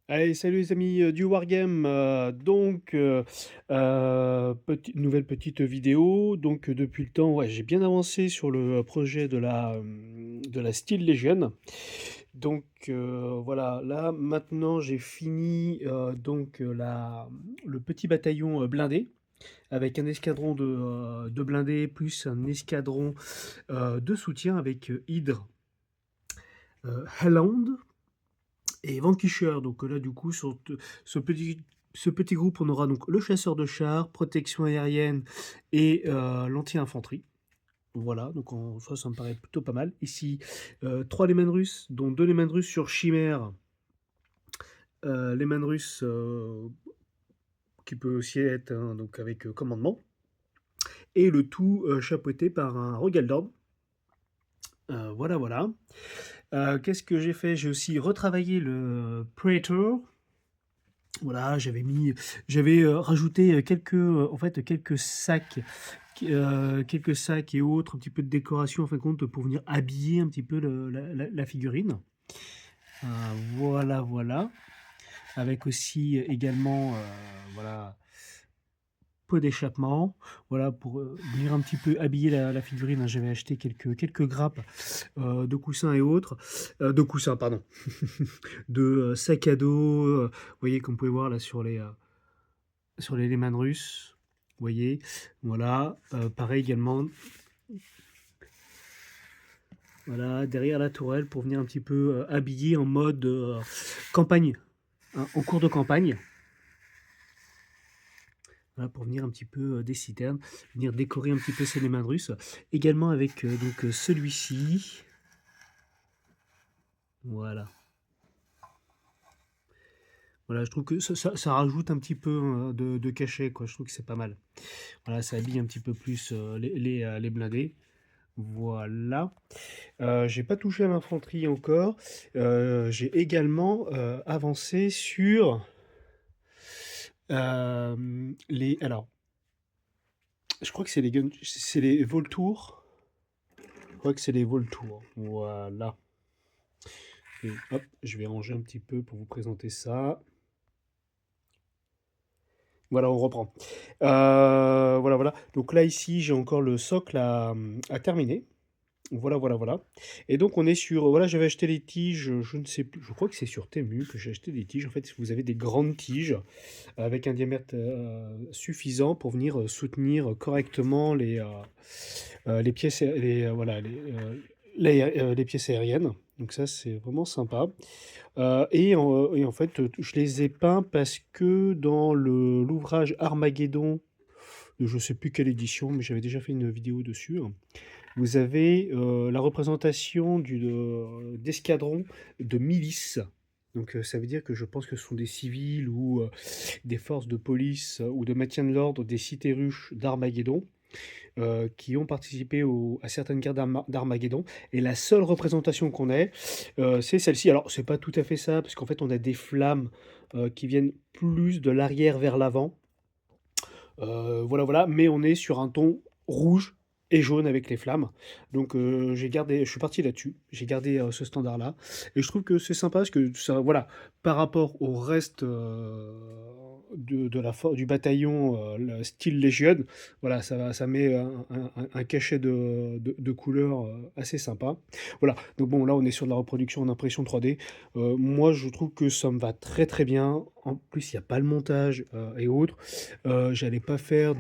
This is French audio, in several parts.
Allez, salut les amis du Wargame. Nouvelle petite vidéo. Depuis le temps, ouais, j'ai bien avancé sur le projet de la Steel Legion. Voilà, là maintenant j'ai fini le petit bataillon blindé avec un escadron de blindés plus un escadron de soutien avec Hydre, Hellhound et Vanquisher. Là, du coup, ce petit, ce petit groupe, on aura donc le chasseur de chars, protection aérienne et l'anti-infanterie. Voilà, ça me paraît plutôt pas mal. Ici, 3 Lehman russes, dont 2 Lehman russes sur Chimère. Lehman russe qui peut aussi être donc avec commandement. Et le tout chapeauté par un Rogaldorn. Voilà, voilà. Qu'est-ce que j'ai fait? J'ai aussi retravaillé le Praetor. Voilà, j'avais rajouté quelques sacs et autres, un petit peu de décoration en fin de compte pour venir habiller un petit peu la figurine. Euh, voilà, voilà. Avec aussi également, voilà, peu d'échappement. Voilà, pour venir un petit peu habiller la figurine, hein, j'avais acheté quelques grappes de coussins et autres. De coussins, pardon. De sacs à dos. Vous voyez, comme vous pouvez voir là sur les Lehman russes. Vous voyez, voilà. Pareil également. Voilà, derrière la tourelle pour venir un petit peu habiller en mode campagne, hein, en cours de campagne. Voilà, pour venir un petit peu des citernes, venir décorer un petit peu ces Lehman russes. Également avec celui-ci. Voilà. Voilà, je trouve que ça rajoute un petit peu de cachet, quoi. Je trouve que c'est pas mal. Voilà, ça habille un petit peu plus les blindés. Voilà. J'ai pas touché à l'infanterie encore. J'ai également avancé sur les. Alors, je crois que c'est les Voltours. Je crois que c'est les Voltours. Voilà. Et hop, je vais ranger un petit peu pour vous présenter ça. Voilà, on reprend. Voilà, voilà. Donc là, ici, j'ai encore le socle à terminer. Voilà, voilà, voilà. Et donc on est sur, voilà, j'avais acheté les tiges, je ne sais plus, je crois que c'est sur Temu que j'ai acheté des tiges. En fait, vous avez des grandes tiges avec un diamètre suffisant pour venir soutenir correctement les pièces, les pièces aériennes. Donc ça, c'est vraiment sympa. Et en fait, je les ai peints parce que dans l'ouvrage Armageddon, de je ne sais plus quelle édition, mais j'avais déjà fait une vidéo dessus, hein. Vous avez la représentation d'escadrons de milices. Donc ça veut dire que je pense que ce sont des civils ou des forces de police ou de maintien de l'ordre des cités ruches d'Armageddon qui ont participé à certaines guerres d'Armageddon. Et la seule représentation qu'on ait, c'est celle-ci. Alors c'est pas tout à fait ça, parce qu'en fait on a des flammes qui viennent plus de l'arrière vers l'avant. Voilà, voilà, mais on est sur un ton rouge et jaune avec les flammes. Je suis parti là-dessus. J'ai gardé ce standard-là. Et je trouve que c'est sympa parce que ça, voilà, par rapport au reste du bataillon, le style Legion, voilà, ça met un cachet de couleur assez sympa. Voilà, donc bon, là on est sur de la reproduction en impression 3D. Moi je trouve que ça me va très très bien. En plus, il n'y a pas le montage et autres. J'allais pas faire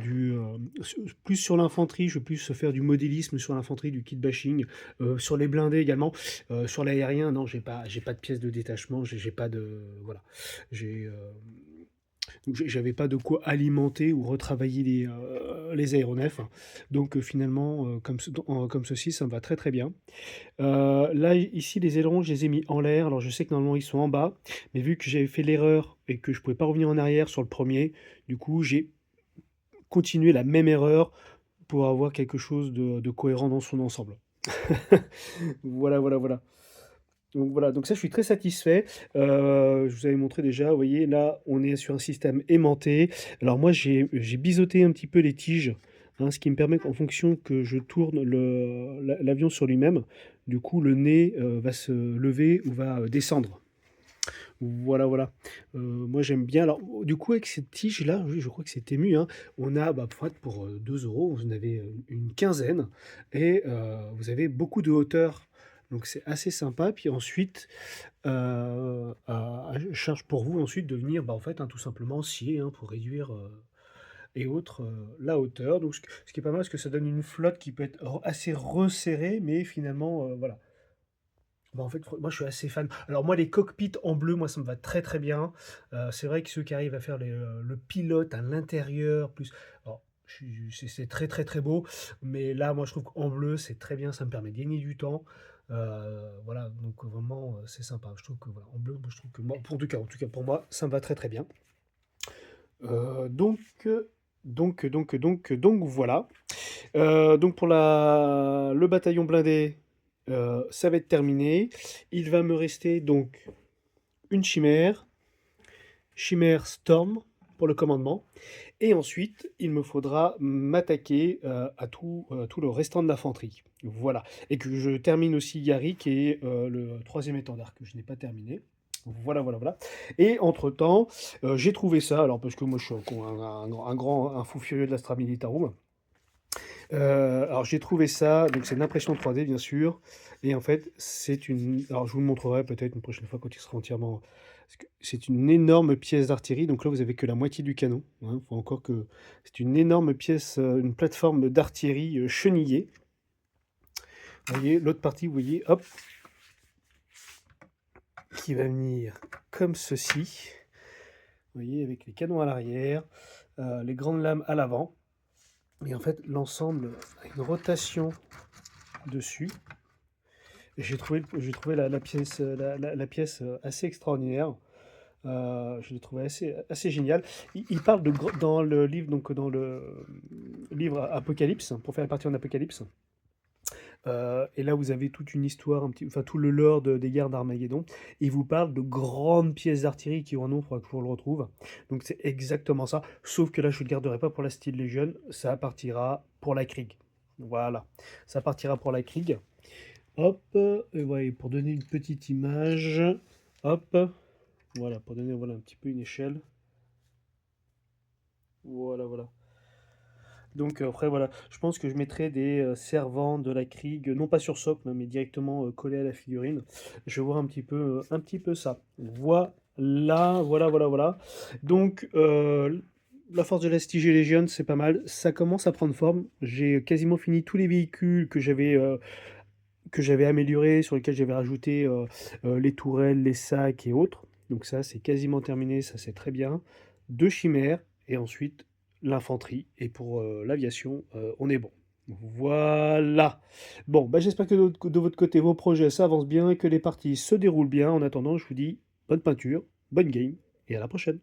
plus sur l'infanterie, je vais plus faire du modélisme sur l'infanterie, du kit bashing, sur les blindés également. Sur l'aérien, non, j'ai pas de pièces de détachement, j'ai pas de, voilà, j'ai, donc j'avais pas de quoi alimenter ou retravailler les aéronefs. Finalement, comme ceci, ça me va très très bien. Là, ici, les ailerons, je les ai mis en l'air. Alors, je sais que normalement, ils sont en bas, mais vu que j'avais fait l'erreur et que je pouvais pas revenir en arrière sur le premier, du coup, j'ai continué la même erreur pour avoir quelque chose de cohérent dans son ensemble. Voilà, voilà, voilà. Donc voilà, donc ça, je suis très satisfait. Je vous avais montré déjà, vous voyez, là, on est sur un système aimanté. Alors moi, j'ai biseauté un petit peu les tiges, hein, ce qui me permet qu'en fonction que je tourne l'avion sur lui-même, du coup, le nez va se lever ou va descendre. Voilà, voilà. Moi j'aime bien. Alors, du coup, avec cette tige-là, oui, je crois que c'est Temu, hein, on a, bah, en fait, pour 2 €, vous en avez, une quinzaine et vous avez beaucoup de hauteur. Donc c'est assez sympa. Puis ensuite, à charge pour vous ensuite de venir, bah, en fait, hein, tout simplement scier, hein, pour réduire, et autres, la hauteur. Donc ce qui est pas mal, parce que ça donne une flotte qui peut être assez resserrée, mais finalement, voilà. Bah, en fait, moi, je suis assez fan. Alors moi, les cockpits en bleu, moi, ça me va très, très bien. C'est vrai que ceux qui arrivent à faire le pilote à l'intérieur, plus alors, c'est très, très, très beau, mais là, moi, je trouve qu'en bleu, c'est très bien, ça me permet de gagner du temps. Voilà, donc vraiment, c'est sympa. Je trouve que, voilà, en bleu, moi, je trouve que moi, pour en tout cas pour moi, ça me va très, très bien. Donc, voilà. Donc pour le bataillon blindé, ça va être terminé. Il va me rester donc une chimère Storm pour le commandement. Et ensuite, il me faudra m'attaquer tout le restant de l'infanterie. Voilà. Et que je termine aussi Yari, qui est le troisième étendard que je n'ai pas terminé. Voilà, voilà, voilà. Et entre-temps, j'ai trouvé ça, alors parce que moi je suis un fou furieux de l'Astra Militarum. Alors j'ai trouvé ça, donc c'est une impression 3D bien sûr, et en fait c'est une, alors je vous le montrerai peut-être une prochaine fois quand il sera entièrement, parce que c'est une énorme pièce d'artillerie, donc là vous avez que la moitié du canon, hein, faut encore que, c'est une énorme pièce, une plateforme d'artillerie chenillée. Vous voyez l'autre partie, vous voyez, hop, qui va venir comme ceci, vous voyez, avec les canons à l'arrière, les grandes lames à l'avant, et en fait l'ensemble a une rotation dessus. J'ai trouvé la pièce assez extraordinaire. Je l'ai trouvé assez géniale. Il parle dans le livre, donc dans le livre Apocalypse, pour faire la partie en Apocalypse. Et là, vous avez toute une histoire, enfin tout le lore des guerres d'Armageddon. Il vous parle de grandes pièces d'artillerie qui ont un nom, il faudra que je vous le retrouve. Donc c'est exactement ça. Sauf que là, je ne le garderai pas pour la Steel Legion, ça partira pour la Krieg. Voilà, ça partira pour la Krieg. Hop, et ouais, pour donner une petite image, hop, voilà, pour donner voilà, un petit peu une échelle. Voilà, voilà. Donc après, voilà, je pense que je mettrai des servants de la Krieg, non pas sur socle, hein, mais directement collés à la figurine. Je vais voir un petit peu ça. Voilà, voilà, voilà, voilà. Donc, la force de la Stygia Legion, c'est pas mal. Ça commence à prendre forme. J'ai quasiment fini tous les véhicules que j'avais amélioré, sur lesquels j'avais rajouté les tourelles, les sacs et autres. Donc ça, c'est quasiment terminé, ça c'est très bien. Deux chimères, et ensuite l'infanterie. Et pour l'aviation, on est bon. Voilà. Bon, bah, j'espère que de votre côté, vos projets s'avancent bien et que les parties se déroulent bien. En attendant, je vous dis bonne peinture, bonne game, et à la prochaine.